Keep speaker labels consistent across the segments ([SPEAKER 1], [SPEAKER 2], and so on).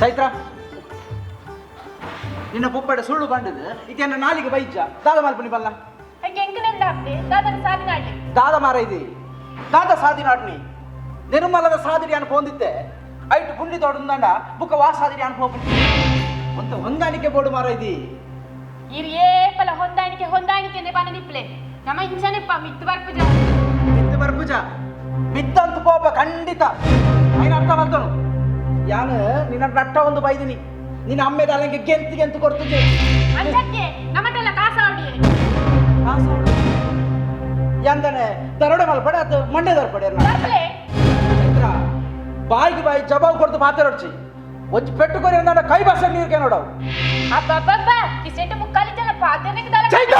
[SPEAKER 1] ಚೈತ್ರ ನಿನ್ನ ಪುಪ್ಪಡೆ ಸುಳ್ಳು ಬಂಡದು ಇದನ್ನ ನಾಲಿಗೆ ಬೈಜ ದಾದ ಮಾಲ್ಪನಿ ಬಲ್ಲ ದಾದ ಮಾರ ಇದೆ ದಾದ ಸಾದಿ ನಾಡ್ನಿ ನಿರ್ಮಲದ ಸಾದಿರಿ ಅನ್ಪೊಂದಿದ್ದೆ ಐಟು ಗುಂಡಿ ತೋಡಂದ ಬುಕ್ಕ ವಾಸಾದಿರಿ ಅನ್ಪೋಗಿ ಅಂತ ಹೊಂದಾಣಿಕೆ ಬೋರ್ಡು ಮಾರ ಇದೆ
[SPEAKER 2] ಇರಿಯೇಪಲ ಹೊಂದಾಣಿಕೆ ಬನದಿಪ್ಲೆ ನಮ್ಮ ಇಂಚನೆಪ್ಪ ಮಿತ್ತು
[SPEAKER 1] ಬರ್ಪುಜ ಮಿತ್ತಂತ ಪೋಪ ಖಂಡಿತ ಐನ ಅರ್ಥ ಮಾಡ್ತನು ಯಾನು ನಿನ್ನ ನಟ್ಟ ಒಂದು ಬೈದಿನಿ ನಿನ್ನ ಅಮ್ಮೆದ ಅಲ್ಲಂಗೆ ಗೆಂತು ಕೊಡ್ತಿದ್ದೆ
[SPEAKER 2] ಅಂಚಕ್ಕೆ ನಮ್ಮಟೆಲ್ಲ ಕಾಸಾವಡಿ
[SPEAKER 1] ಎಂದನೆ ದರೋಡೆ ಮಲ್ಪಡೆ ಅದು ಮಂಡೆ ದರ್ಪಡೆ ಬಾಯಿಗೆ ಬಾಯಿ ಜವಾಬ್ ಕೊಡ್ತು ಮಾತಾಡೋಡ್ಸಿ ಒಂಚು ಪೆಟ್ಟುಕೊರಿ ಅಂದ ಕೈ ಬಾಸ ನೀರ್ಗೆ ನೋಡವು
[SPEAKER 2] ಅಬ್ಬಬ್ಬಬ್ಬ ಕಿಸೆಟ್ ಮುಕ್ಕಾಲಿ ಜನ ಪಾತ್ರೆನಿಗೆ ದಲ
[SPEAKER 1] ಚೈತ್ರ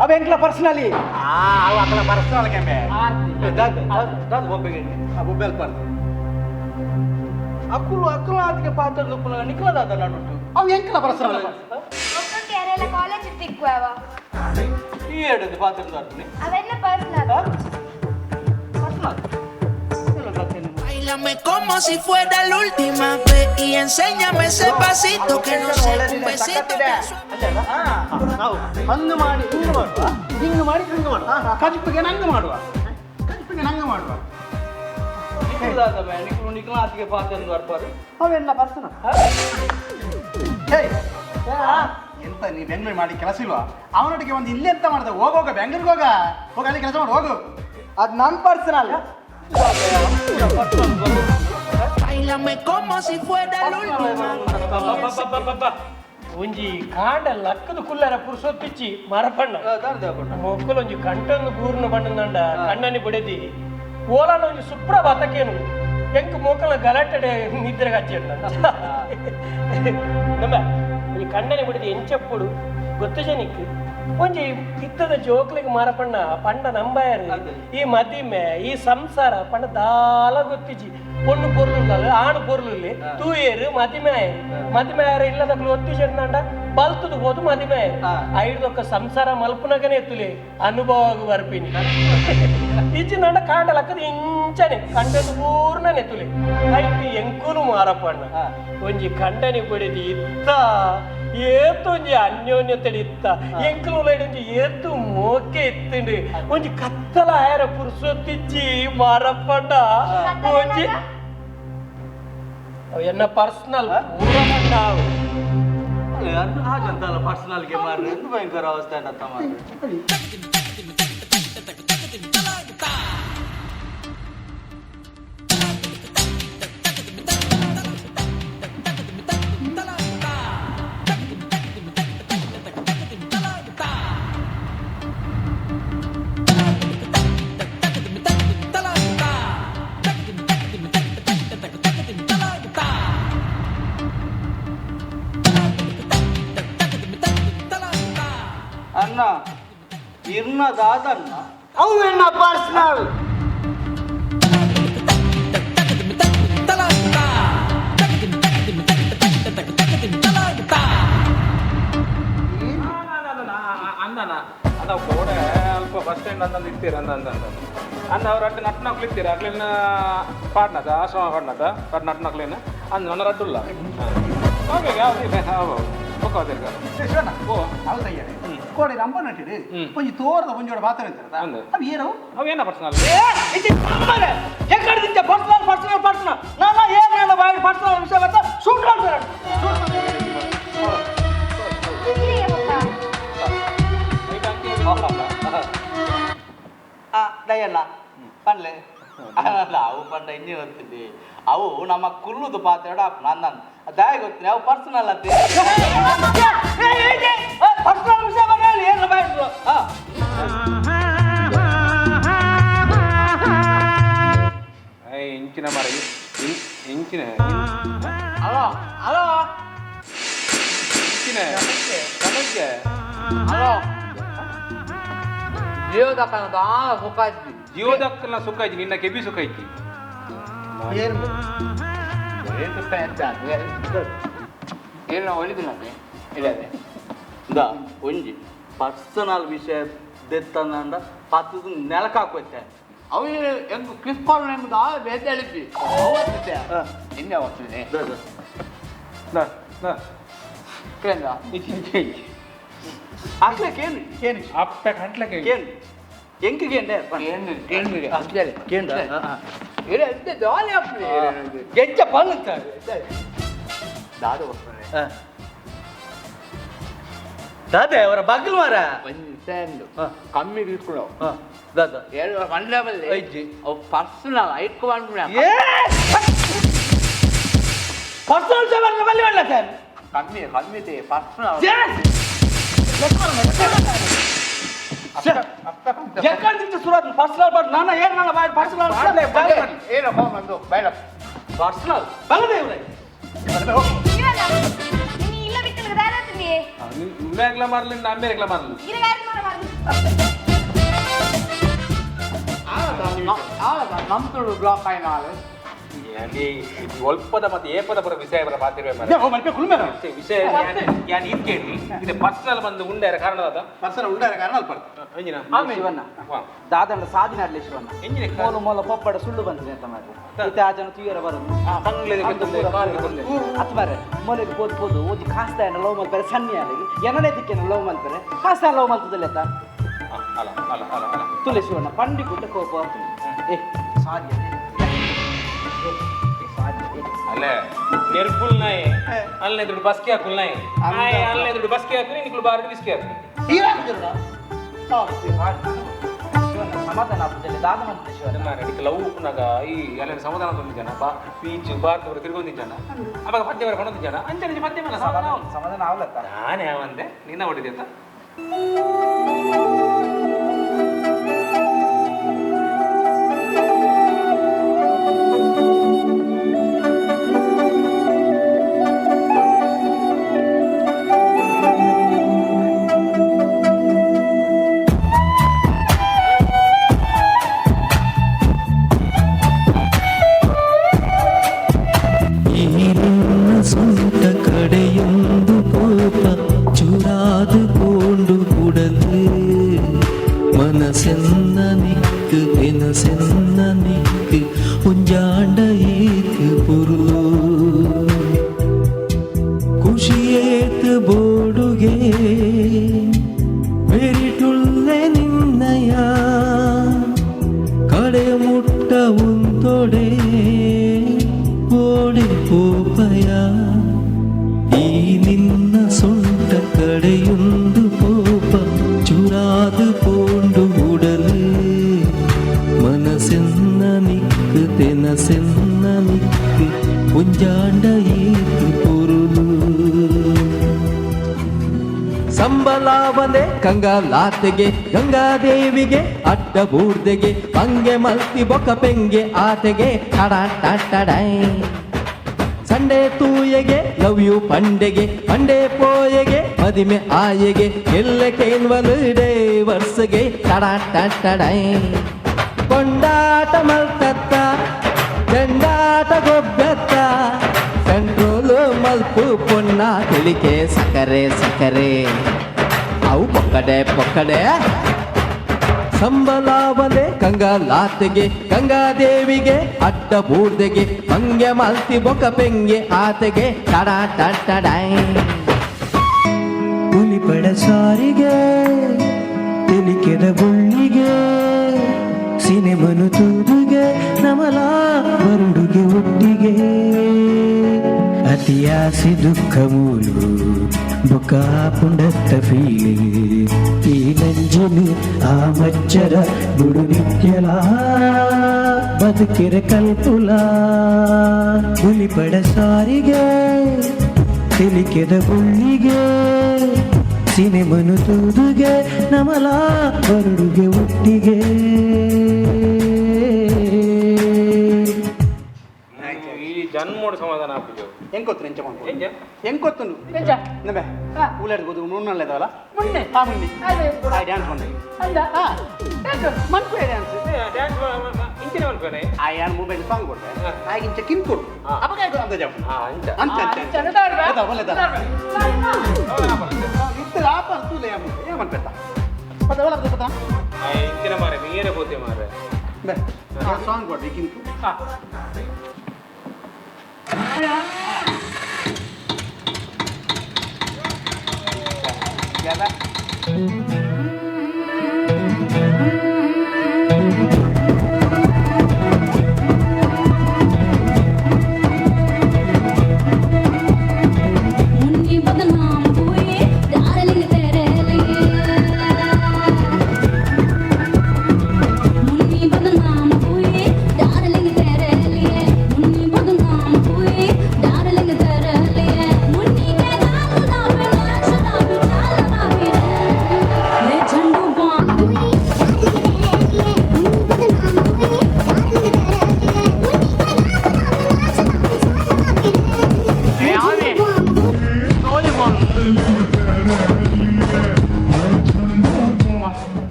[SPEAKER 1] ಅವ ಎಂಕ್ಲ ಪರ್ಸನಲಿ
[SPEAKER 3] ಅವು ಅಕ್ಕಲ ಪರ್ಸನಲ್ ಕೆಂಬೆ ಮೊಬೈಲ್ ಪರ್ಸ್
[SPEAKER 1] ಅಕ್ಕಲು ಆದಿಗೆ ಪಾತ್ರ ನಿಕ್ಲದಾದ ನಾಡುಂಟು
[SPEAKER 3] ಅವು ಎಂಕ್ಲ ಪರ್ಸನಲ್
[SPEAKER 2] ಒಕ್ಕಕ್ಕೆ ಯಾರೆಲ್ಲ ಕಾಲೇಜ್ ತಿಕ್ಕುವ
[SPEAKER 1] ಈ ಹೇಳಿದ್ದು ಪಾತ್ರ
[SPEAKER 2] ಅವೆಲ್ಲ personal
[SPEAKER 4] Báilame como si fuera la última vez y enséñame ese pasito que no sé, un besito que
[SPEAKER 3] ನಾವು ಹಂಗೆ ಮಾಡಿ ಹಿಂಗೆ ಮಾಡಿ ಕಜಿಪಿಗೆ ನಂಗೆ ಮಾಡುವ
[SPEAKER 1] ನಿಕ್ಲು ಆದಿಗೆ ಪಾತ್ರ ಬರ್ಪಾರು
[SPEAKER 3] ಅವೆಲ್ಲ ಪರ್ಸನ ಎಂತ ನೀ ಬೆಂಗಳೂರು ಮಾಡಿ ಕೆಲಸ ಇಲ್ವಾ ಅವನೊಟ್ಟಿಗೆ ಒಂದು ಇಲ್ಲಿ ಎಂತ ಮಾಡ್ದೆ ಹೋಗ ಬೆಂಗಳೂರಿಗೆ ಹೋಗ ಅಲ್ಲಿ ಕೆಲಸ ಮಾಡಿ ಹೋಗು
[SPEAKER 1] ಅದು ನನ್ನ personal
[SPEAKER 4] Báilame como si fuera la última.
[SPEAKER 5] ಒಂಜಿ ಕಾಂಡ ಲಕ್ಕದ ಕುಲ್ಲರ ಪುರ್ಸೊತ್ತಿಚ್ಚಿ ಮರಪಣ್ಣ ಮೊಕ್ಕಲೊಂಜಿ ಕಂಟೊಂದು ಗೂರ್ನ ಬಣ್ಣದಂಡ ಕಣ್ಣನಿ ಬಡಿದಿ ಓಲಾನ ಒಂಜಿ ಸುಪ್ರ ಬತಕೇನು ಎಂಕ್ ಮೊಕ್ಕಲ ಗಲಾಟೆ ನಿದ್ರೆಗೆ ಹಚ್ಚಿಡ ನಮ್ಮ ಈ ಕಣ್ಣನಿ ಬಡಿದಿ ಎಂಚಪ್ಪುಡು ಗೊತ್ತು ಜನಿಕ್ ಒಂಜಿ ಇತ್ತದ ಜೋಕ್ಲಿಗೆ ಮಾರಪಣ್ಣ ಪಂಡ ನಂಬಾಯರು ಈ ಮದಿಮೆ ಈ ಸಂಸಾರ ಪಂಡ ದಾಲ ಗೊತ್ತಿಜಿ பொண்ணு பொருள் ஆணு பொருள் தூயரு ಮದಿಮೆಯಾರ ಇಲ್ಲದಕ್ಲು ಒತ್ತಿ ಚೆಂದಂಡ ಬಲ್ತದು ಹೋದು ಮದಿಮೆ ಐದೊಕ್ಕ ಸಂಸಾರ ಮಲ್ಪನಗನೆ ಎತ್ತುಲೆ ಅನುಭವ ಬರ್ಪಿನಿ ಈಚಿನಂಡ ಕಾಂಡ ಲಕ್ಕದ ಇಂಚನೆ ಕಂಡದು ಪೂರ್ಣನೆ ಎತ್ತುಲೆ ಐತಿ ಎಂಕುಲು ಮಾರಪ್ಪಣ್ಣ ಒಂಜಿ ಕಂಡನಿ ಬಡಿದಿ ಇತ್ತ ಏತೊಂಜಿ ಅನ್ಯೋನ್ಯತೆ ಇತ್ತ ಎಂಕುಲು ಲೈಡೊಂಜಿ ಏತು ಮೋಕೆ ಇತ್ತಂಡು ಒಂಜಿ ಕತ್ತಲ ಆಯರ ಪುರ್ಸೊತ್ತಿಚ್ಚಿ ಮಾರಪ್ಪಣ್ಣ ಒಂಜಿ ಎನ್ನ ಪರ್ಸನಲ್ ಪೂರಮಂಡಾವು
[SPEAKER 1] ಹಾಜಂತಲ್ಲ ಪರ್ಸನಲ್ಗೆ ಮಾರ್ರೆ ಎಂದು ಭಯಂಕರ ಅವಸ್ಥೆ ಅಂತ ಅಣ್ಣ ಇರ್ನದಾದನ್ನ ಅವು ಎನ್ನ ಪರ್ಸನಲ್
[SPEAKER 6] ಅಂದನ ಅದ ಕೋಡೆ ಅಲ್ಪ ಬಸ್ ಸ್ಟ್ಯಾಂಡ್ ಅಂತಂದು ಇರ್ತೀರ ಅಂದ ಅವ್ರ ಅಟ್ಟು ನಟ್ನಕ್ಲು ಇರ್ತೀರ ಅಕ್ಲಿನ ಪಾಡ್ನದ ಆಶ್ರಮ ಪಾಡ್ನದ ಪಡ್ ನಟ್ನಕ್ಲಿನ ಅಂದ್ ನನ್ನ ರಡ್ಡುಲ್ಲ ಓಕೆ ಯಾವ್ದು
[SPEAKER 3] ಕೋಡೆ ರಂಪ ನಟ್ಟಿಡು ಒಂಜಿ ತೋರದ ಒಂಜೋಡ ಪಾತ್ರ ಇರ್ತಾರ ಅವು ಏನವು
[SPEAKER 6] ಅವೇನ ಪರ್ಸನಲ್
[SPEAKER 1] ಪರ್ಸನಲ್ ನಾನು ಏನೇನು ಬಾಯಿ ಪರ್ಸನಲ್ ವಿಷಯ ಅಂತ ಶೂಟ್ ಮಾಡ್ತಾರೆ ದಯಣ್ಣ ಪನ್ಲೆ ಅವು ಪಂಡ ಇನ್ನೇ ಬರ್ತಿದ್ದೆ ಅವು ನಮ್ಮ ಕುಲ್ಲುದು ಪಾತ್ರ ನನ್ನ ದಯ ಗೊತ್ತೀನಿ ಅವು ಪರ್ಸನಲ್ ಅಂತ ಪರ್ಸನಲ್ ವಿಷಯ ಬಗ್ಗೆ ಹೇಳಿ ಏನು ಬಾಯಿದ್ರು
[SPEAKER 6] ಇಂಚಿನ ಮರ ಇಂಚಿನ
[SPEAKER 1] ಹಲೋ ಹಲೋ
[SPEAKER 6] ಇಂಚಿನ ಸಮಸ್ಯೆ
[SPEAKER 1] ಹಲೋ ಜೀವದಕ್ಕನ ಸುಖ ಐತಿ
[SPEAKER 6] ಜೀವದಕ್ಕನ ಸುಖ ಐತಿ ನಿನ್ನ ಕೆಬಿ ಸುಖ ಐತಿ
[SPEAKER 1] ಏನು ಒಳಿದಿಲ್ಲ ಇಲ್ಲ ಒಂಜಿ ಪರ್ಸನಲ್ ವಿಷಯ ದೆತ್ತಂದ ಪತ್ತದ ನೆಲಕ್ಕೆ ಹಾಕೋಯ್ತೆ
[SPEAKER 7] ಅವು ಹೆಂಗೆ ಕಿಸ್ಕೊಂಡು ಹೆಂಗೆ ಬೇದಳಿದ್ವಿ ಹಿಂಗೆ ಹೋಗ್ತೀನಿ ಕೇಂದ್ರ
[SPEAKER 1] ಕೇನು ಕೇನು
[SPEAKER 6] ಅಪ್ಪ ಕಂಟ್ಲಕ್ಕೆ
[SPEAKER 1] ಕೇನು ಎಂಕಿಗೆ
[SPEAKER 7] ಕೇಂದ್ರಿಗೆ
[SPEAKER 1] ಕೇಂದ್ರ
[SPEAKER 7] ಇಲ್ಲ ಎಂತ ಜಾಲಿ ಆಗ್ತದೆ
[SPEAKER 1] ಗೆಜ್ಜ ಪಲ್ಲು
[SPEAKER 7] ದಾದ ಹೋಗ್ತಾನೆ
[SPEAKER 1] ದಾದೆ ಅವರ ಬಗ್ಲು ಮಾರ
[SPEAKER 7] ಒಂದು ಸೆಂಡು ಕಮ್ಮಿ ಇಟ್ಕೊಳ್ಳೋ
[SPEAKER 1] ದಾದ
[SPEAKER 7] ಎರಡು ಮಂಡ್ಲಬಲ್ಲಿ
[SPEAKER 1] ಐಜಿ
[SPEAKER 7] ಅವು ಪರ್ಸನಲ್ ಇಟ್ಕೊಂಡು
[SPEAKER 1] ಪರ್ಸನಲ್ ಜವಾನ್ ಬಲ್ಲಿ ಮಾಡಲ ಸರ್
[SPEAKER 7] ಕಮ್ಮಿ ಕಮ್ಮಿದೆ ಪರ್ಸನಲ್
[SPEAKER 1] ಎಕ್ಕಂತ ಸುರತ್ ಪರ್ಸನಲ್ ಬಟ್ ನಾನು ಏನು ನನ್ನ ಬಾಯ್ ಪರ್ಸನಲ್
[SPEAKER 7] ಏನಪ್ಪ ಬಂದು ಬೈಲ
[SPEAKER 1] ಪರ್ಸನಲ್ ಬಲ್ಲದೆ ಇವ್ರೆ
[SPEAKER 2] ನೀ ಇಲ್ಲ ಬಿಟ್ಟು ದಾರಾತ್ರಿ
[SPEAKER 6] ನಿಮ್ಮೆಗ್ಲ ಮಾರ್ಲಿ ನಮ್ಮೆಗ್ಲ ಮಾರ್ಲಿ
[SPEAKER 7] ನಮ್ದು ಬ್ಲಾಕ್ ಆಯ್ನ
[SPEAKER 6] ಅಲ್ಲಿ ಒಲ್ಪದ ಮತ್ತೆ ಏಪದ ಪರ ವಿಷಯ ಬರ ಮಾತಿರುವೆ ವಿಷಯ ಯಾನ್ ಇದು ಕೇಳಿ ಇದು ಪರ್ಸನಲ್ ಬಂದು ಉಂಡಾರ ಕಾರಣದ
[SPEAKER 3] ಪರ್ಸನ ಉಂಡಾರ ಕಾರಣ ಅಲ್ಪ
[SPEAKER 6] ಎಂಜಿನ
[SPEAKER 1] ಶಿವಣ್ಣ ದಾದಂಡ ಸಾಧಿನಾಡ್ಲಿ ಶಿವಣ್ಣ
[SPEAKER 6] ಎಂಜಿನ
[SPEAKER 1] ಮೂಲ ಮೂಲ ಪಪ್ಪಡ ಸುಳ್ಳು ಬಂದಿದೆ ಅಂತ ಮಾಡಿ ಇತ್ತೆ ಆ ಜನ ತುಯ್ಯರ ಬರೋದು
[SPEAKER 6] ಬಂಗ್ಲೆಗೆ ಬಂದು
[SPEAKER 1] ಅತ್ ಬಾರೆ ಮೊಲೆಗೆ ಪೋದು ಓದಿ ಕಾಸ್ತಾ ಏನ ಲವ್ ಮಲ್ಪರೆ ಸನ್ನಿ ಅಲ್ಲಿಗೆ ಏನನೇ ದಿಕ್ಕೇನ ಲವ್ ಮಲ್ಪರೆ ಕಾಸ್ತಾ ಲವ್ ಮಲ್ತದಲ್ಲಿ ಅತ್ತ
[SPEAKER 6] ಅಲ್ಲ ಅಲ್ಲ ಅಲ್ಲ ಅಲ್ಲ
[SPEAKER 1] ತುಲೆ ಶಿವಣ್ಣ ಪಂಡಿ ಗುಡ್ಡ ಕೋಪ ಏ ಸಾಧ್ಯ
[SPEAKER 6] ಅಲ್ಲೇ ನೆರ್ಪುಲ್ ನಾಯಿ ಅಲ್ಲೇ ದುಡ್ಡು ಬಸ್ಕಿ ಹಾಕುಲ್ ನಾಯಿ ಅಲ್ಲೇ ದುಡ್ಡು ಬಸ್ಕಿ ಹಾಕಿ ನಿಕ್ಳು ಬಾರಿ ಬಿಸ್ಕಿ ಹಾಕಿ
[SPEAKER 1] ಸಮಾಧಾನ ಆಗ್ತದೆ ದಾದ ಮಂತ್ರಿ ಶಿವಣ್ಣ
[SPEAKER 6] ಅದಕ್ಕೆ ಲವ್ ಉಪ್ಪನಾಗ ಈ ಎಲ್ಲ ಸಮಾಧಾನ ತಂದಿದ್ದಾನ ಬೀಚ್ ಭಾರತ ತಿರ್ಗೊಂದಿದ್ದಾನ ಅವಾಗ ಪದ್ಯ ಬರ ಕೊಂಡೊಂದಿದ್ದಾನ ಅಂಚೆ ಪದ್ಯ ಮೇಲೆ
[SPEAKER 1] ಸಮಾಧಾನ ಆಗ್ಲತ್ತ
[SPEAKER 6] ನಾನು ಯಾವಂದೆ ನಿನ್ನ ಹೊಡಿದೆ ಅಂತ
[SPEAKER 8] சொந்த கடையொன்று போப்ப சுடாது போண்டு உடது மனசென்ன நிக்கு எனசென்ன நிக்கு உஞ்சாண்ட ஏக்கு பொருளோ ಖುಷಿಯೇತು ಬೋಡುಗೆ ಬೆರಿಟುಳ್ಳೆ ನಿನ್ನಯ ಕಡೆ ಮುಟ್ಟ ಉಂತೊಡೆ ಓಡಿ ಪೋಪಯ ಈ ನಿನ್ನ ಸೊಂಟ ಕಡೆಯೊಂದು ಪೋಪ ಚುರಾದು ಪೋಂಡು ಉಡಲು ಮನಸೆನ್ನ ನಿಕ್ಕು ತೆನಸೆನ್ನ ನಿಕ್ಕು ಕುಂಜಾಂಡ ಏತು ಪೊರುಳು ಸಂಬಲಾವನೆ ಕಂಗಾಲಾತೆಗೆ ಗಂಗಾದೇವಿಗೆ ಅಡ್ಡ ಬೂರ್ದೆಗೆ ಪಂಗೆ ಮಲ್ತಿ ಬೊಕ ಪೆಂಗೆ ಆತೆಗೆ ಟಡಾಟಡೈ ಸಂಡೆ ತೂಯೆಗೆ ಲವ್ ಯು ಪಂಡೆಗೆ ಪಂಡೆ ಪೋಯೆಗೆ ಮದಿಮೆ ಆಯೆಗೆ ಎಲ್ಲ ಕೇನ್ವಲು ಡೇ ವರ್ಷಗೆ ಟಡಾಟಡೈ ಕೊಂಡಾಟ ಮಲ್ತತ್ತ ಜಂಡಾಟ ಗೊಬ್ಬೆತ್ತ ಕಂಟ್ರೋಲು ಮಲ್ಪು ಪೊನ್ನ ತಿಳಿಕೆ ಸಕರೆ ಸಕರೆ ಅವು ಪೊಕ್ಕಡೆ ಪೊಕ್ಕಡೆ ಸಂಬಲಾವನೆ ಕಂಗಾಲಾತೆಗೆ ಗಂಗಾದೇವಿಗೆ ಅಡ್ಡ ಬೂರ್ದೆಗೆ ಮಂಗೆ ಮಲ್ತಿ ಬೊಕ ಪೆಂಗೆ ಆತೆಗೆ ಟಡಾಟಡೈ ಹುಲಿಪಡ ಸಾರಿಗೆ ತಿಳಿಕೆದ ಬುಳ್ಳಿಗೆ ಸಿನಿಮನು ತೂದುಗೆ ನಮಲ ಬರುಡುಗೆ ಒಟ್ಟಿಗೆ ಅತಿಯಾಸಿ ದುಃಖ ಮೂಲು ಬೊಕ್ಕ ಪುಂಡತ್ತ ಫೀಲಿ ಈ ನಂಜಿನು ಆ ಮಚ್ಚರ ಬುಡು ನಿತ್ಯಲ ಬದುಕಿರ ಕಲ್ಪುಲ ಹುಲಿಪಡ ಸಾರಿಗೆ ತಿಳಿಕೆದ ಬುಳ್ಳಿಗೆ ಸಿನಿಮನು ತೂದುಗೆ ನಮಲ ಬರುಡುಗೆ ಒಟ್ಟಿಗೆ
[SPEAKER 6] ಈ ಜನ್ಮೋಡು ಸಮಾಧಾನ ಆಗ್ಬಿಟ್ಟು
[SPEAKER 3] ಹೆಂಗೊತ್ತು ಎಂಚ ಮಾಡ್ಬೋದು
[SPEAKER 6] ಎಂಜ
[SPEAKER 3] ಹೆಂಗೊತ್ತು ನಮ್ಮೆ ಊಲಾಡ್ಬೋದು ಮುನ್ನಲ್ಲ ಇದಾವಲ್ಲ
[SPEAKER 2] ಮುನ್ನೆ
[SPEAKER 3] ಹಾ ಮುನ್ನಿ
[SPEAKER 2] ಅದೇ
[SPEAKER 3] ಆ ಡ್ಯಾನ್ಸ್ ಮಾಡಿ
[SPEAKER 2] ಅಂದ
[SPEAKER 3] ಮನ್ಪು ಡ್ಯಾನ್ಸ್
[SPEAKER 6] ಡ್ಯಾನ್ಸ್ ಇಂಚಿನ ಮಲ್ಪೇನೆ
[SPEAKER 3] ಆ ಯಾನ್ ಮೊಬೈಲ್ ಸಾಂಗ್ ಕೊಡ್ತೆ ಹಾಗೆ ಇಂಚ ಕಿನ್ ಕೊಡು ಅಪಗ ಅಂತ ಜಾಪ
[SPEAKER 6] ಅಂಚ
[SPEAKER 3] ಅಂಚ ಅಂಚ
[SPEAKER 2] ಚಂದದಾಡ್ಬ
[SPEAKER 3] ಅದ ಒಳ್ಳೆದ ಇತ್ತು ಲಾಪ ಅಂತೂಲೆ ಏಮನ್ಪೆತ್ತ ಪದ ಒಳಗೆ ಪದ
[SPEAKER 6] ಇಂಚಿನ ಮಾರೆ ಮೀರೆ ಪೋತೆ ಮಾರೆ
[SPEAKER 3] ಸಾಂಗ್ ಕೊಡ್ರಿ ಈಗಿಂತು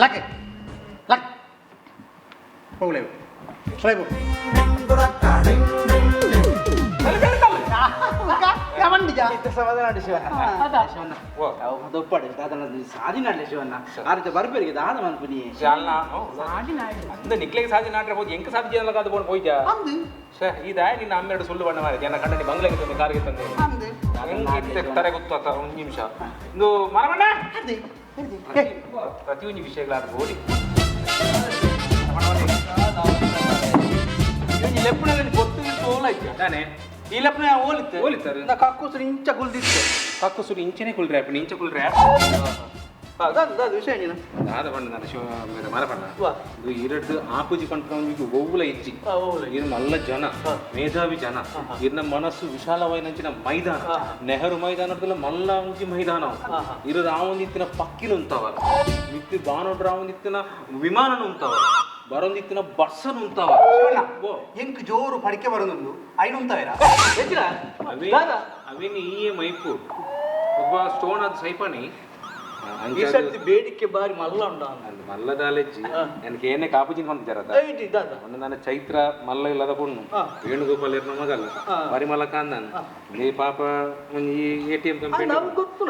[SPEAKER 3] ಲಕ್ಕೆ ಲಕ್ ಹೋಗ್ಲೇವು ಸರಿ
[SPEAKER 1] ಸಮಾಧಾನ ಶಿವಣ್ಣ ದೊಪ್ಪಡೆ ಸಾಧಿ ನಾಡ್ಲೆ ಶಿವಣ್ಣ ಆ ರೀತಿ ಬರ್ಬೇರಿಗೆ ದಾದ ಮನ್ಪುನಿ
[SPEAKER 6] அந்த நிக்கலைக்கு சாதி நாட்டுற போது எங்க சாதி ஜனல காது போன போய்ஜா ಸರ್ ಇದಾ ನಿನ್ನ ಅಮ್ಮೆರಡು ಸುಳ್ಳು ಬಣ್ಣ ಮಾರಿ ಜನ ಕಂಡನಿ ಬಂಗ್ಲೆಗೆ ತಂದೆ ಕಾರಿಗೆ ತಂದೆ ಹೆಂಗೆ ತಾರೆ ಗೊತ್ತಾತ ಒಂದು ನಿಮಿಷ ಇದು ಮರಮಣ್ಣ ಪ್ರತಿಯೊಂದು ವಿಷಯಗಳಾದ ಓಡಿ ಲೆಪ್ಪನಲ್ಲಿ ಗೊತ್ತಿತ್ತು ಓಲಾಯ್ತು ತಾನೆ ಈ ಲೆಪ್ಪನ ಓಲಿತಾರೆ
[SPEAKER 1] ಕಕ್ಕುಸುರು ಇಂಚ ಕುಲ್ದಿತ್ತು
[SPEAKER 6] ಕಕ್ಕುಸುರು ಇಂಚನೆ ಕುಲ್ರೆ ಅಪ್ಪ ಇಂಚ ಕುಲ್ರೆ
[SPEAKER 1] ಅದು ವಿಷಯ ನೀನು
[SPEAKER 6] ದಾದ ಬಣ್ಣ ನಾನು ಶಿವ ಮರಬಣ್ಣ ಇದು ಎರಡು ಆಪುಜಿ ಕಂಟ್ಕೊಂಡು ಒವ್ವುಲ ಇಜ್ಜಿ ಇದು ಮಲ್ಲ ಜನ ಮೇಧಾವಿ ಜನ ಇನ್ನ ಮನಸ್ಸು ವಿಶಾಲವಾಯಿನಂಚಿನ ಮೈದಾನ ನೆಹರು ಮೈದಾನದಲ್ಲ ಮಲ್ಲ ಒಂಜಿ ಮೈದಾನ ಇರೋದು ಆ ಒಂದಿತ್ತಿನ ಪಕ್ಕಿನ ಉಂತಾವ ಮಿತ್ತಿ ಬಾನೋಡ್ರ ಆ ಒಂದಿತ್ತಿನ ವಿಮಾನನ ಉಂತಾವ ಬರೊಂದಿತ್ತಿನ ಬಸ್ಸನ್ ಉಂತಾವ
[SPEAKER 3] ಎಂಕ್ ಜೋರು ಪಡಿಕೆ ಬರೋದು ಐನು ಉಂತಾವೇರಾ
[SPEAKER 6] ಅವೇನು ಈ ಮೈಪು ಒಬ್ಬ ಸ್ಟೋನ್ ಅದು ಸೈಪಾನಿ
[SPEAKER 1] ಬೇಡಿಕೆ ಬಾರಿ ಮಲ್ಲ ಉಂಡ
[SPEAKER 6] ಮಲ್ಲ ದಾಲೆಜ್ಜಿ ನನಗೆ ಏನೇ ಕಾಪುಜಿನ ಹೊಂದಿದ್ದಾರದ ಒಂದು ನನ್ನ ಚೈತ್ರ ಮಲ್ಲ ಇಲ್ಲದ ಪುಣ್ಣು ವೇಣುಗೋಪಾಲ್ ಇರ್ನ ಮಗಲ್ಲ ಪರಿಮಳ ಕಾಂದನ್ ಈ ಪಾಪ ಈ ATM ಕಂಪನಿ ಗೊತ್ತು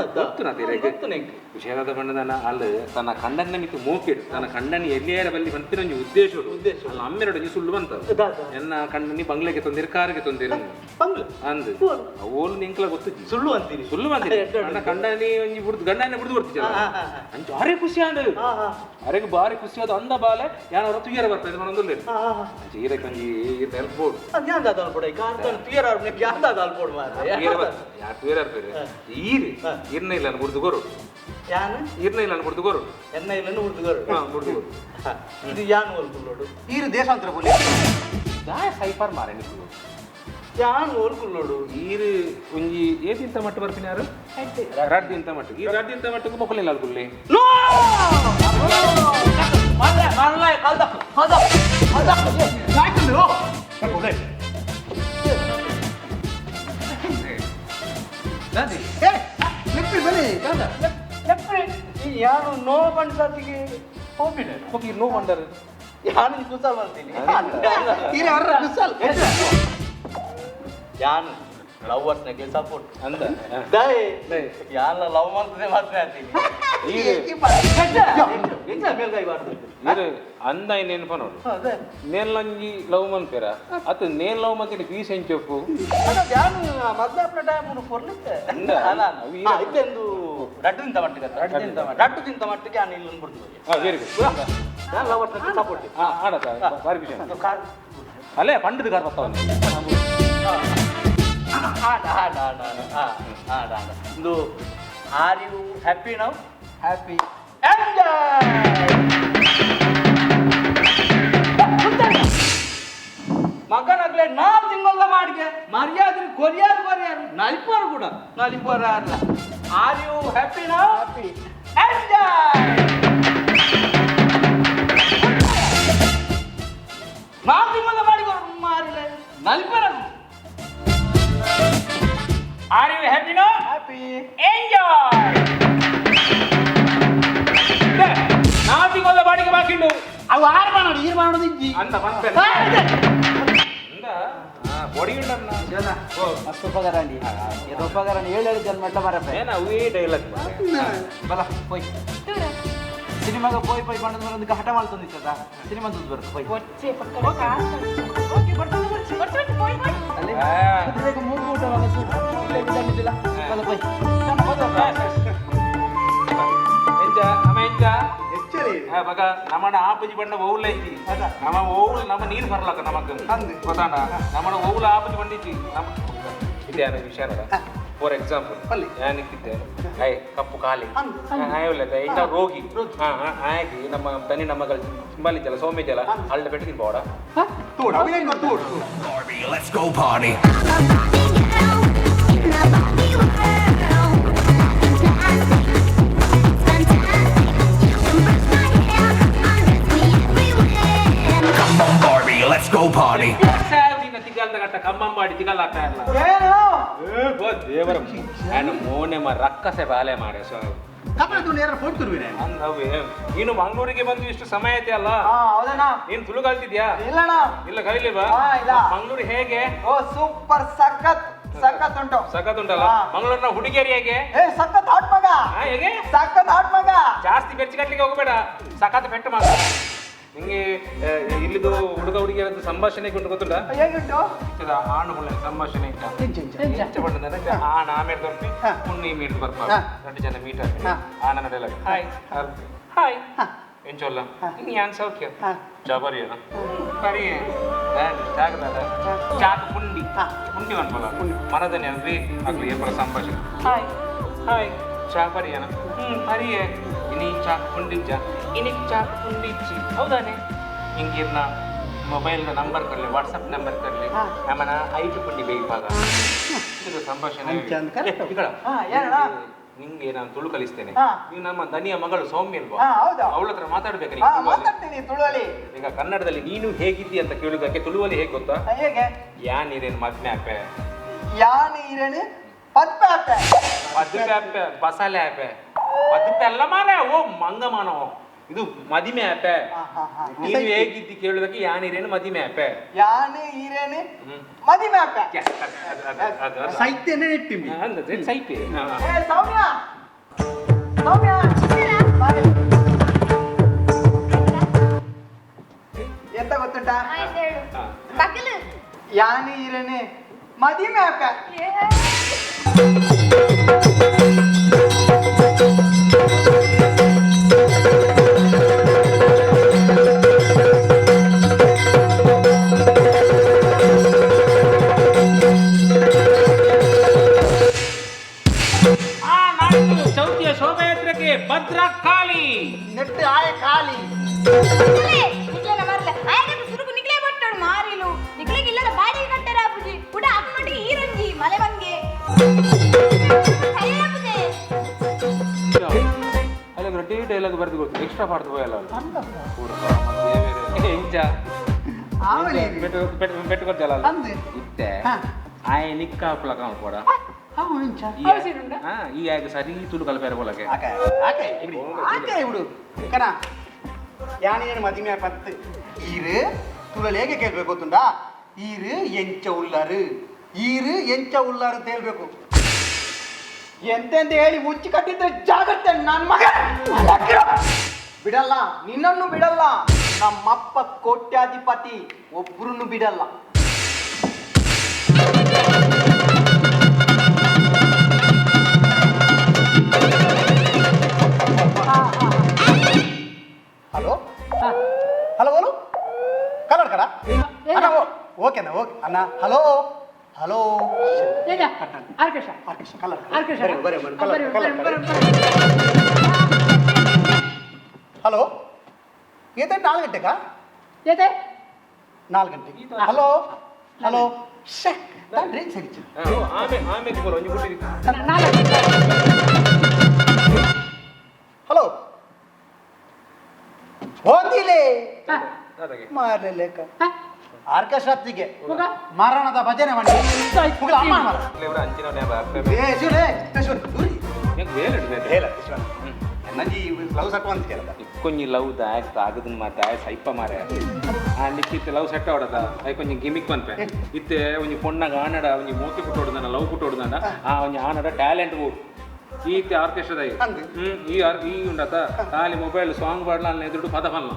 [SPEAKER 6] ವಿಷಯದ ಬಣ್ಣದನ ಅಲ್ಲಿ ತನ್ನ ಕಂಡನ್ನ ಮಿತ್ತು ಮೋಕಿಡು ತನ್ನ ಕಂಡನಿ ಎಲ್ಲಿಯಾರ ಬಲ್ಲಿ ಬಂತಿರ ಉದ್ದೇಶ ಅಲ್ಲ ಅಮ್ಮೆರಡು ಸುಳ್ಳು ಬಂತ ಎನ್ನ ಕಂಡನಿ ಬಂಗ್ಲೆಗೆ ತೊಂದಿರ ಕಾರಿಗೆ ತೊಂದಿರ ಅಂದ್ ಓಲ್ ನಿಂಕ್ಲ ಗೊತ್ತು ಸುಳ್ಳು ಅಂತೀರಿ ನನ್ನ ಕಂಡನಿ ಒಂಜಿ ಬಿಡ್ದು ಗಂಡನೇ ಬಿಡ್ದು ಬರ್ತಿದ್ದ ಅಂಚು ಅರೆ ಖುಷಿ ಆಂಡ್ ಅರೆಗೆ ಬಾರಿ ಖುಷಿ ಆದ ಅಂದ ಬಾಲೆ ಯಾನವರ ತುಯ್ಯರ ಬರ್ತದೆ ಮನೊಂದು ಈರೆ ಕಂಜಿ ಹೆಲ್ಪ್ ಬೋರ್ಡ್ ಯಾರು ತುಯ್ಯರ ಈರಿ ಇರ್ನ ಇಲ್ಲ ಬಿಡ್ದು ಗೊರು ಇರ್ನ ಇಲ್ಲ ಬಿಡ್ದು ಗೊರು
[SPEAKER 1] ಎನ್ನ ಇಲ್ಲ ಉರ್ದುಗೋರು
[SPEAKER 6] ಬಿಡ್ದು
[SPEAKER 1] ಇದು ಯಾನ್ ಓಲ್ಕುಲ್ಲೋಡು
[SPEAKER 3] ಈರು ದೇಶಾಂತರ ಬೋಲಿ
[SPEAKER 6] ದಾಯ ಸೈಫರ್ ಮಾರೆ ನಿಕ್ಕು
[SPEAKER 1] ಯಾನ್ ಓಲ್ಕುಲ್ಲೋಡು
[SPEAKER 6] ಈರು ಒಂಜಿ ಏತಿಂತ ಮಟ್ಟ ಬರ್ತೀನಿ ಯಾರು ರಡ್ದಿಂತ ಮಟ್ಟ ಈ ರಡ್ದಿಂತ ಮಟ್ಟಕ್ಕೆ ಮಕ್ಕಳಿಲ್ಲ ಅದು ಕುಲ್ಲಿ
[SPEAKER 1] ಯಾನು ನೋ ಬಣ್ಸತಿಗೆ ಹೋಗ್ಬಿಟ್ಟೆ
[SPEAKER 6] ಓಕೆ ನೋ ವಂಡರ್
[SPEAKER 1] ಯಾನು ಕುಸಲ್ ಅಂತೀನಿ ಯಾನು ಲವರ್ಸ್ ನಗೆ ಸಪೋರ್ಟ್
[SPEAKER 6] ಅಂದ
[SPEAKER 1] ಯಾನ ಲವ್ ಮಾಡ್ತದೆ ಮಾತ್ರ ಅಂತೀನಿ
[SPEAKER 6] మీరు అంద నేను పనోడు నేను లంగి లవ్ మన్ పేరా అత నేను లవ్ మన్ ఫీస్ ఏం చెప్పు
[SPEAKER 1] ಮದ್ವೆ ಟೈಮ್ ಕೊರ್ಲಿಕ್ಕೆ ಇದೆಂದು ರಡ್ಡು ತಿಂತ ಮಟ್ಟಿಗೆ ರಡ್ಡು ತಿಂತ ಮಟ್ಟಿಗೆ ನಾನು ಇಲ್ಲಿ ಬಿಡ್ತೀವಿ
[SPEAKER 6] ವೆರಿ ಗುಡ್
[SPEAKER 1] ಲವರ್ಸ್ ನಗೆ ಸಪೋರ್ಟ್
[SPEAKER 6] ಆಡತ ಬಾರಿ ವಿಷಯ ಅಲ್ಲೇ ಪಂಡದ ಕಾರ್ ಬರ್ತಾವ
[SPEAKER 1] ಇದು are you happy now happy enjoy ಮಗನಾಗ್ಲೇ 4 ತಿಂಗಳ ಮಾಡಿಗೆ ಮರ್ಯಾದೆ ಕೊರಿಯಾರು ನಲಿಪಾರು ಕೂಡ ನಲಿಪಾರ ಅಲ್ಲ are you happy now happy enjoy 4 ತಿಂಗಳ ಮಾಡಿಗೆ ಮಾರಿಲೆ ನಲಿಪಾರ
[SPEAKER 5] Are you happy now?
[SPEAKER 1] Happy.
[SPEAKER 5] Enjoy!
[SPEAKER 6] ನಾಲ್ಕು ಒಂದ ಬಾಡಿಗೆ ಬಾಕಿಂಡು
[SPEAKER 1] ಅವು ಆರು ಮಾಡೋದು ಈರು ಮಾಡೋದು ಇಜ್ಜಿ
[SPEAKER 6] ಅಂತ ಬಂದ ಬಾಡಿ ಉಂಟನ್ನ
[SPEAKER 1] ಮಸ್ತ್ ಉಪಕಾರ ಅಂಡಿ ಇದು ಉಪಕಾರ 7 ಜನ ಮಟ್ಟ ಮರಪ್ಪ
[SPEAKER 6] ಏನ ಅವೇ ಡೈಲಾಗ್
[SPEAKER 1] ಬಲ ಹೋಯ್ ಸಿನಿಮಾಗ ಪೋಯ್ ಬಂದ ಒಂದು ಹಠ ಮಾಡ್ತಂದಿತ್ತದ ಸಿನಿಮಾ ದುಡ್ಡು ಬರುತ್ತೆ ಪೋಯ್
[SPEAKER 2] వచ్చే పక్కన ఓకే పడుతుంది పోయి
[SPEAKER 1] ಅಲ್ಲಿ ಬೇಗ ಮೂರು ಊಟ ಇಲ್ಲೇ ಬಿದ್ದಿಲ್ಲ ಪೋಯ್
[SPEAKER 6] ಬಗ ನಮ್ಮನ ಆಪಜಿ ಬಣ್ಣ ಓವುಲ ಐತಿ ನಮ್ಮ ಓವುಲ ನಮ್ಮ ನೀರು ಬರಲಕ್ಕ ನಮಗ ಗೊತ್ತಾನ ನಮ್ಮನ ಓವುಲ ಆಪಜಿ ಬಂದಿತಿ ನಮ್ಮ ಇದೆ ವಿಷಯ ಫಾರ್ ಎಕ್ಸಾಂಪಲ್ ನಾನು ಇಕ್ಕಿದ್ದೆ ಐ ಕಪ್ಪು ಖಾಲಿ ಆಯ್ಲದ ಇಂಥ ರೋಗಿ ಆಗಿ ನಮ್ಮ ದನಿ ನಮ್ಮಗಳ ಸಿಂಬಾಲಿದ್ದಲ್ಲ ಸೌಮ್ಯಜಲ ಅಳ್ಳ ಬೆಟ್ಟಿಗೆ ಬೋಡ
[SPEAKER 3] ತೋಡು ಅವ ಹೆಂಗ ತೋಡು
[SPEAKER 4] Let's go party. Come on Barbie, let's go party.
[SPEAKER 6] ತಿಗಲ್ದ ಕಮ್ಮ ಮಾಡಿ ತಿಗಲ್ಲಾಗ್ತಾ ಇಲ್ಲ ದೇವರ ಮೋನೆ ರಕ್ಕಸೆ ಬಾಲೆ ಮಾಡೆ ಸೊ
[SPEAKER 3] ಕಪಲ ತುಳು ಯಾರು ಫೋನ್ ತುರುವಿನೆ
[SPEAKER 6] ಅಂದವೇ ನೀನು ಮಂಗಳೂರಿಗೆ ಬಂದು ಇಷ್ಟು ಸಮಯ ಐತೆ ಅಲ್ಲ
[SPEAKER 1] ಹೌದಣ್ಣ
[SPEAKER 6] ನೀನು ತುಳು ಕಲ್ತಿದ್ಯಾ
[SPEAKER 1] ಇಲ್ಲಣ್ಣ
[SPEAKER 6] ಇಲ್ಲ ಕಲಿಲಿಲ್ವಾ
[SPEAKER 1] ಇಲ್ಲ
[SPEAKER 6] ಮಂಗಳೂರು ಹೇಗೆ
[SPEAKER 1] ಓ ಸೂಪರ್ ಸಖತ್ ಉಂಟು
[SPEAKER 6] ಸಖತ್ ಉಂಟಲ್ಲ ಮಂಗಳೂರಿನ ಹುಡುಗಿಯರಿ ಹೇಗೆ
[SPEAKER 1] ಸಖತ್ ಹಾಟ್ ಮಗ
[SPEAKER 6] ಹೇಗೆ
[SPEAKER 1] ಸಖತ್ ಹಾಟ್ ಮಗ
[SPEAKER 6] ಜಾಸ್ತಿ ಬೆಚ್ಚ ಕಟ್ಲಿಕ್ಕೆ ಹೋಗಬೇಡ ಸಖತ್ ಪೆಟ್ಟು ಮಾಡ ನಿಂಗೆ ಇಲ್ಲಿದು ಹುಡುಗ ಹುಡುಗಿಯರದ್ದು ಸಂಭಾಷಣೆ ಕೊಂಡು ಗೊತ್ತುಂಟ
[SPEAKER 1] ಹೇಗುಂಟು
[SPEAKER 6] ಆಣುಗಳ ಸಂಭಾಷಣೆ ಇಷ್ಟ ಆಣ ಆಮೇಲೆ ಬರ್ತಿ ಪುಣ್ಣಿ ಮೀಟ್ ಬರ್ಬಾರ 2 ಜನ ಮೀಟ್ ಆಗ್ತದೆ ಆನ ನಡೆಯಲ್ಲ ಹಾಯ್ ಹಾಯ್ ಎಂಚೋಲ್ಲ ಇನ್ನು ಯಾನ್ ಸೌಖ್ಯ ಜಬರಿಯನ ಸರಿ ಜಾಗದ ಚಾಕ್ ಪುಂಡಿ ಪುಂಡಿ ಅನ್ಬೋಲ್ಲ ಮನದನೆ ಅಂದ್ರೆ ಆಗ್ಲಿ ಏಪರ ಸಂಭಾಷಣೆ ಹಾಯ್ ಹಾಯ್ ಚಾಬರಿಯನ ಹರಿಯೇ ಇನಿ ಚಾಕ್ ಪುಂಡಿಜ್ಜ ಇನಿಕ್ ಚಾಕ್ ಪುಂಡಿಜ್ಜಿ ಹೌದಾನೆ ಹಿಂಗಿರ್ನ ಮೊಬೈಲ್ ನಂಬರ್ ಕರ್ಲಿ ವಾಟ್ಸಪ್ ನಂಬರ್ ಕರ್ಲಿ ನಮ್ಮನ ಐಟು ಪುಂಡಿ ಬೇಯಿಪಾಗ ಇದು ಸಂಭಾಷಣೆ ನಿಂಗೆ ನಾನು ತುಳು ಕಲಿಸ್ತೇನೆ ನೀವು ನಮ್ಮ ದನಿಯ ಮಗಳು ಸೌಮ್ಯ ಅಲ್ವಾ ಅವಳ ಹತ್ರ ಮಾತಾಡ್ಬೇಕು ಈಗ ಕನ್ನಡದಲ್ಲಿ ನೀನು ಹೇಗಿದ್ದಿ ಅಂತ ಕೇಳುವುದಕ್ಕೆ ತುಳುವಲ್ಲಿ ಹೇಗೆ ಗೊತ್ತಾ ಯಾ ನೀರೇನು ಮದ್ಮೆ ಆಪೆ
[SPEAKER 1] ಯಾ ನೀರೇನು ಪದ್ಮೆ ಆಪೆ
[SPEAKER 6] ಮದ್ಮೆ ಆಪೆ ಬಸಾಲೆ ಆಪೆ ಮದ್ಮೆ ಅಲ್ಲ ಮಾರೆ ಓ ಮಂಗಮಾನೋ ಇದು ಮದಿಮೆ ಆಪೆ ನೀನು ಹೇಗಿದ್ದಿ ಕೇಳುವುದಕ್ಕೆ ಯಾ ನೀರೇನು ಮದಿಮೆ ಆಪೆ
[SPEAKER 1] ಯಾನು ಈರೇನು ಮದಿಮೆ ಆಪೆ
[SPEAKER 3] ಸಾಹಿತ್ಯನೇ ಇಟ್ಟಿಮಿ
[SPEAKER 6] ಅಂದ್ರೆ ಸೈತೆ
[SPEAKER 1] ಸೌಮ್ಯ ಸೌಮ್ಯ ಎಂತ ಗೊತ್ತುಂಟಾ ಯಾನು ಈರೇನು ಮದಿಮೆ ಆಪೆ
[SPEAKER 6] ಚೌತಿಯ ಶೋಭಾಯಾತ್ರೆಗೆ ಭದ್ರ ಖಾಲಿ
[SPEAKER 1] ನೆಟ್ಟು ಆಯ ಖಾಲಿ
[SPEAKER 6] ಡೈಲಾಗ್ ಬರ್ದು ಗೊತ್ತು ಎಕ್ಸ್ಟ್ರಾ ಮಾಡ್ದು ಹೋಯಲ್ಲ ಬೆಟ್ಟು ಕೊಡ್ತಲ್ಲ ಇತ್ತೆ ಆಯ ನಿಕ್ಕ ಹಾಕ್ಲಕ್ಕ ಮಾಡ್ಕೊಡ ಈ ಆಗ ಸರಿ ತುಳು ಕಲ್ಪೇರ ಬೋಲಕ್ಕೆ
[SPEAKER 3] ಕಣ ಯಾನೇನು ಮದಿಮೆ ಪತ್ತು ಈರು ತುಳಲ್ಲಿ ಹೇಗೆ ಕೇಳ್ಬೇಕು ಗೊತ್ತುಂಟಾ ಈರು ಎಂಚ ಉಳ್ಳಾರು ಈರು ಎಂಚ ಉಳ್ಳಾರು ಅಂತ ಹೇಳ್ಬೇಕು
[SPEAKER 1] ಎಂತೆಂತ ಹೇಳಿ ಮುಚ್ಚಿ ಕಟ್ಟಿದ್ರೆ ಜಾಗತ್ತೆ ನನ್ನ ಮಗ ಬಿಡಲ್ಲ ನಿನ್ನನ್ನು ಬಿಡಲ್ಲ ನಮ್ಮಪ್ಪ ಕೋಟ್ಯಾಧಿಪತಿ ಒಬ್ರನ್ನು ಬಿಡಲ್ಲ
[SPEAKER 3] ಹಲೋ ಹಲೋ ಬೋಲು ಕಲರ್ ಕಡ ಅಣ್ಣ ಓಕೆನಾ ಓಕೆ ಅಣ್ಣ ಹಲೋ ಹಲೋ ಕಲರ್ ಹಲೋ ಏತೆ 4 ಗಂಟೆಗ
[SPEAKER 2] ಏತೆ
[SPEAKER 3] 4 ಗಂಟೆಗೆ ಹಲೋ ಹಲೋ ಸರಿ
[SPEAKER 6] ಆಮೇಲೆ ಬೋಲು ಒಂಜಿ ಗುಡ್ಡಿ
[SPEAKER 3] ಹಲೋ ಹೋದಿಲೆ ಮಾರಲೆ ಲೆಕ್ಕ ಆರ್ಕೆಸ್ಟ್ರಾತ್ತಿಗೆ ಮರಣದ ಭಜನೆ ಮಾಡಿ
[SPEAKER 6] కొంచెం లవ్ తాగదు మా తాయ సైప్ప మారే లిక్కిತ್ತೆ ಲವ್ ಸೆಟ್ ಆಡದ ಅයි కొంచెం ಗಿಮಿಕ್ ಪನ್ಪೆ ಇತ್ತೆ ಒಂಜಿ ಪೊಣ್ಣಗ ಆನಡ ಒಂಜಿ ಮೂತಿ ಪುಟ್ಟೋಡ್ದನ ಲವ್ ಪುಟ್ಟೋಡ್ದನ ಆ ಒಂಜಿ ಆನಡ ಟ್ಯಾಲೆಂಟ್ ಬೋಡು ಈ ಆರ್ಕೆಸ್ಟ್ರಾದ ಈ ಉಂಡತ ಖಾಲಿ ಮೊಬೈಲ್ ಸಾಂಗ್ ಪಾಡ್ಲ ಅಲ್ಲಿ ಎದುರು ಪದ ಪಲ್ಲ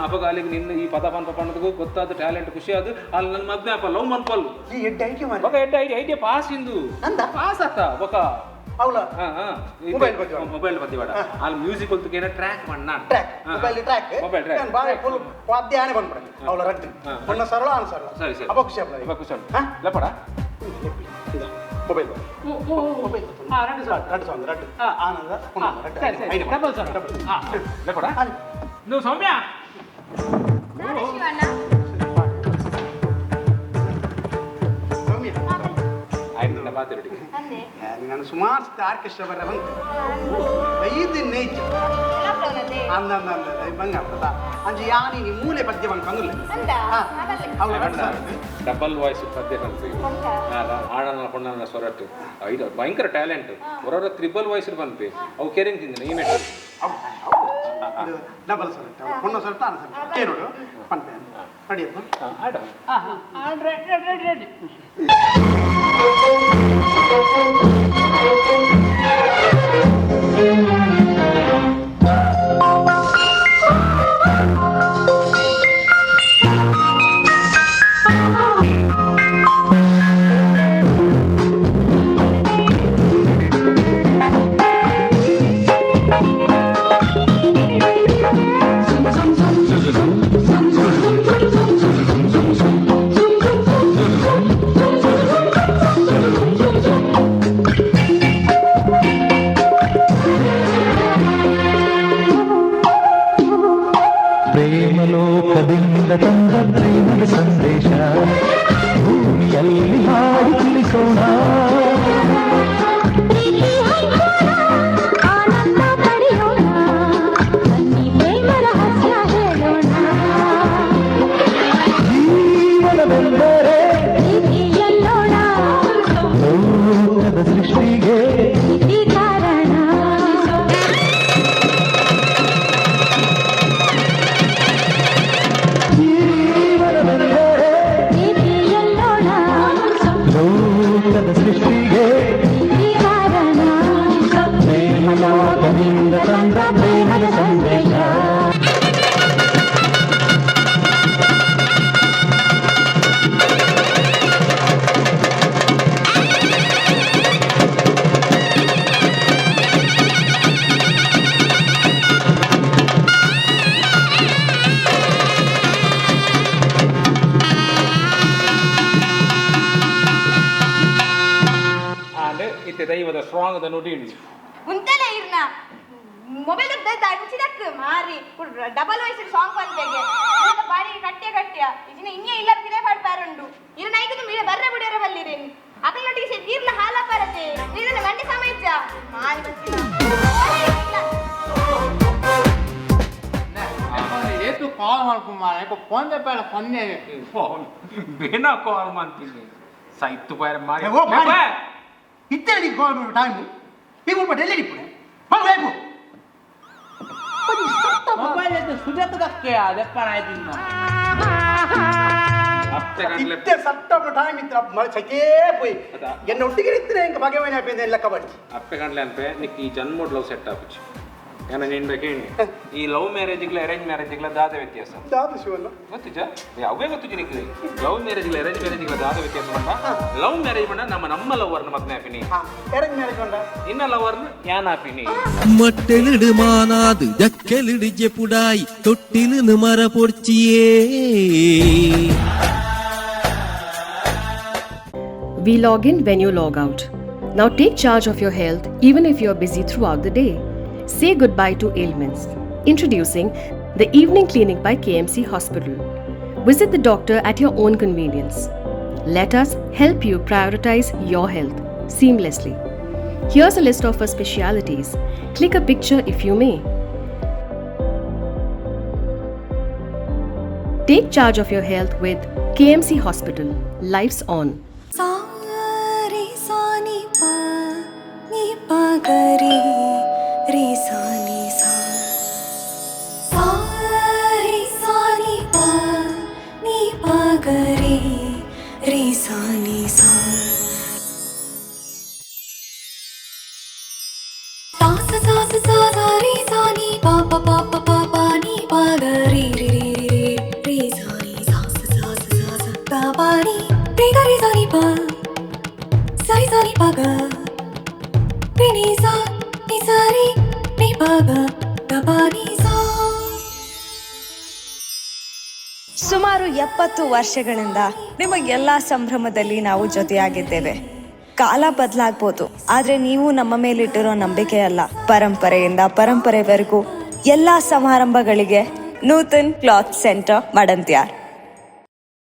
[SPEAKER 6] ಅವಾಗ ಅಲ್ಲಿಗೆ ನಿನ್ನ ಈ ಪದ ಪನ್ ಪಣ್ಣದಕ್ಕೂ ಗೊತ್ತಾದ ಟ್ಯಾಲೆಂಟ್ ಖುಷಿ ಅದು ಅಲ್ಲಿ ನನ್ನ ಮದ್ವೆ ಅಪ್ಪ ಲವ್ ಮನ್ಪಲ್ಲು ఒక ఐడియా పాస్ ఇందు పాస్ అత్త ఒక
[SPEAKER 3] అవులా
[SPEAKER 6] ಮೊಬೈಲ್ ಬದ್ದಿ ಬೇಡ ಅಲ್ಲಿ ಮ್ಯೂಸಿಕ್ ಹೊಲ್ತಕೇನ ಟ್ರ್ಯಾಕ್ ಮಣ್ಣ
[SPEAKER 3] ಮೊಬೈಲ್ ಟ್ರ್ಯಾಕ್ ಬಾರೆ ಫುಲ್ ವಾದ್ಯಾನೆ ಬಂದ್ಬಿಡ ಅವಳ ರಡ್ಡಿ ಮಣ್ಣ ಸರಳ ಅನ್ ಸರಳ
[SPEAKER 6] ಸರಿ ಸರಿ
[SPEAKER 3] ಅಪ್ಪ ಖುಷಿ ಅಪ್ಪ
[SPEAKER 6] ಖುಷಿ ಲಪಡ
[SPEAKER 3] ಮೊಬೈಲ್
[SPEAKER 7] రెండు సాంగ్
[SPEAKER 3] ರಡ್ಡು ಆನಂದ
[SPEAKER 7] సరే సరే డబుల్ సాంగ్
[SPEAKER 6] ಲಪಡ నువ్వు సౌమ్య ಆಯ್ತು ಮಾತಾಡಿ
[SPEAKER 3] ನಾನು ಸುಮಾರು ಆರ್ಕೆಸ್ಟ್ರಾ ಬರ ಬಂತು 5 ನೇಚ್ ಅಂದ ಬಂಗಾರ ಅಂಜಿ ಯಾನಿ ನಿ ಮೂಲೆ ಪದ್ಯ ಬಂದು ಬಂದುಲ್ಲ
[SPEAKER 6] ಡಬಲ್ ವಾಯ್ಸ್ ಪದ್ಯ ಕಲ್ಪಿ ಆಡನ ಪೊಣ್ಣನ ಸ್ವರಟ್ಟು ಐದು ಭಯಂಕರ ಟ್ಯಾಲೆಂಟ್ ಹೊರ ತ್ರಿಬಲ್ ವಾಯ್ಸ್ ಬಂದ್ಪಿ ಅವು ಕೇರಿಂಗ್ ತಿಂದಿನ ಈ ಮೆಟ್
[SPEAKER 3] ಡಬಲ್ ಸ್ವರಟ್ಟು ಪೊಣ್ಣ ಸ್ವರಟ್ಟು ಆನ ಸ್ವರಟ್ಟು ಕೇ ನೋಡು ಪಂತೆ ನಡಿಯಪ್ಪ
[SPEAKER 6] ಆಡ
[SPEAKER 7] రెడీ
[SPEAKER 8] ಪ್ರೇಮಲೋಕದಿಂದ ತಂದ ಪ್ರೇಮದ ಸಂದೇಶ ಭೂಮಿಯಲ್ಲಿ ಹಾಡಿ ತಿಳಿಸೋಣ
[SPEAKER 2] ಆನಂದ ಪಡೆಯೋಣ ಬನ್ನಿ ಪ್ರೇಮ ರಹಸ್ಯ ಹೇಳೋಣ
[SPEAKER 8] ಜೀವನವೆಂದರೆ
[SPEAKER 2] ಪ್ರೀತಿಯಲ್ಲೋಣ
[SPEAKER 8] ಲೋಕದ ಸೃಷ್ಟಿಗೆ
[SPEAKER 2] ಪ್ರೀತಿ ಕಾರಣ
[SPEAKER 8] ಲೋಕದ ಸೃಷ್ಟಿಗೆ
[SPEAKER 2] ಕಾರಣ
[SPEAKER 8] ಪ್ರೇಮಲೋಕದಿಂದ ತಂದ ಪ್ರೇಮದ ಸಂದೇಶ
[SPEAKER 6] ದೈವದ ಸ್ಟ್ರಾಂಗ್ ಅದ ನೋಡಿ
[SPEAKER 9] ಉಂಟಲ್ಲ ಇರ್ನ ಮೊಬೈಲ್ ದಂಚಿದಕ್ಕೆ ಮಾರಿ ಡಬಲ್ ವಾಯ್ಸ್ ಸಾಂಗ್ ಬಂತೆಗೆ ಬಾರಿ ಕಟ್ಟೆ ಇದನ್ನ ಇನ್ನೇ ಇಲ್ಲ ತಿರೇ ಪಾಡ್ಪಾರುಂಡು ಇರು ನೈದು ಮೀಳೆ ಬರ್ರೆ ಬಿಡಿಯರ ಬಲ್ಲಿರೇನು ಅಕಲ್ನೊಟ್ಟಿಗೆ ಸೇ ನೀರ್ನ ಹಾಲ ಬರತೆ ನೀರನ್ನ ಗಂಟೆ ಸಮಯಜ್ಜ ಮಾರಿ
[SPEAKER 7] ಏತು ಕಾಲ್ ಮಾಡ್ಕೊಂಬಾರ ಫೋನ್ ಪೇಳ ಪನ್ನೆ
[SPEAKER 6] ಬೇನ ಕಾಲ್ ಮಾಡ್ತೀನಿ ಸೈತು ಬಾರ ಮಾಡಿ
[SPEAKER 3] ಇತ್ತೆ ನೀ ಕಾಲ್ ಮಾಡೋ ಟೈಮ್ ಈಗ ಒಬ್ಬ ಡೆಲ್ಲಿ ಇಪ್ಪುಡೆ ಹೋಗು ಬೇಕು
[SPEAKER 7] ಮೊಬೈಲ್ ಎದ್ದು ಸುಜಾತದಕ್ಕೆ ಅದೆಪ್ಪನ ಆಯ್ತಿನ್ನ
[SPEAKER 3] ಇತ್ತೆ ಸತ್ತ ಟೈಮ್ ಇತ್ತು ಸಕೇ ಪೋಯ್ ಎನ್ನ ಒಟ್ಟಿಗೆ ಇರ್ತೀನಿ ಇಂಕ ಬಗೆವನೆ ಆಪೇಂದ ಎಲ್ಲ ಕಬಡ್ಡಿ
[SPEAKER 6] ಅಪ್ಪೆ ಕಂಡ್ಲೆ ಅನ್ಪೆ ನಿಕ್ ಈ ಜನ್ಮೋಡ್ ಲವ್ ಸೆಟ್ ಆಪುಚ್ಚು ಏನ ನಿಂದ ಕೇಳಿ ಈ ಲವ್ ಮ್ಯಾರೇಜ್ಗಳ ಅರೇಂಜ್ ಮ್ಯಾರೇಜ್ಗಳ ದಾದ ವ್ಯತ್ಯಾಸ
[SPEAKER 3] ದಾದ ಶಿವಲ್ಲ
[SPEAKER 6] ಗೊತ್ತಿಜ ಅವೇ ಗೊತ್ತಿಜ ನಿಕ್ ಲವ್ ಮ್ಯಾರೇಜ್ಗಳ ಅರೇಂಜ್ ಮ್ಯಾರೇಜ್ಗಳ ದಾದ ವ್ಯತ್ಯಾಸ ಬಂದ ಲವ್ ಮ್ಯಾರೇಜ್ ಬಂದ ನಮ್ಮ ಲವರ್ನ ಮದ್ನೆ ಆಪಿನಿ
[SPEAKER 3] ಅರೇಂಜ್ ಮ್ಯಾರೇಜ್ ಬಂದ
[SPEAKER 6] ಇನ್ನ ಲವರ್ನ ಯಾನ್ ಆಪಿನಿ
[SPEAKER 8] മട്ടലിട് മാനാത് ദക്കലിട് ജെപ്പുടായി തൊട്ടിലിന് മര പൊടിച്ചിയേ
[SPEAKER 10] We log in when you log out. Now take charge of your health even if you're busy throughout the day. Say goodbye to ailments. Introducing the Evening Clinic by KMC Hospital. Visit the doctor at your own convenience. Let us help you prioritize your health seamlessly. Here's a list of our specialities. Click a picture if you may. Take charge of your health with KMC Hospital. Life's on.
[SPEAKER 2] ಸಾರಿ ಸಾನಿ ಪಾ ನೀ ಪಗರಿ ರೀ ಸಾನಿ ಸಾ ಸಾರಿ ಸಾನಿ ಪಾ ನೀ ಪಗರಿ ರೀ ಸಾನಿ ಸಾ
[SPEAKER 11] ಸಾರಿ ನಿ ಪಾಗ ಗಬಾನಿ ಸಾ.
[SPEAKER 12] ಸುಮಾರು 70 ವರ್ಷಗಳಿಂದ ನಿಮ್ಮ ಎಲ್ಲ ಸಂಭ್ರಮದಲ್ಲಿ ನಾವು ಜೊತೆಯಾಗಿದ್ದೇವೆ. ಕಾಲ ಬದಲಾಗ್ಬೋದು, ಆದ್ರೆ ನೀವು ನಮ್ಮ ಮೇಲಿಟ್ಟಿರೋ ನಂಬಿಕೆ ಅಲ್ಲ. ಪರಂಪರೆಯಿಂದ ಪರಂಪರೆವರೆಗೂ ಎಲ್ಲಾ ಸಮಾರಂಭಗಳಿಗೆ ನೂತನ್ ಕ್ಲಾತ್ ಸೆಂಟರ್ ಮಡಂತ್ಯಾರ್.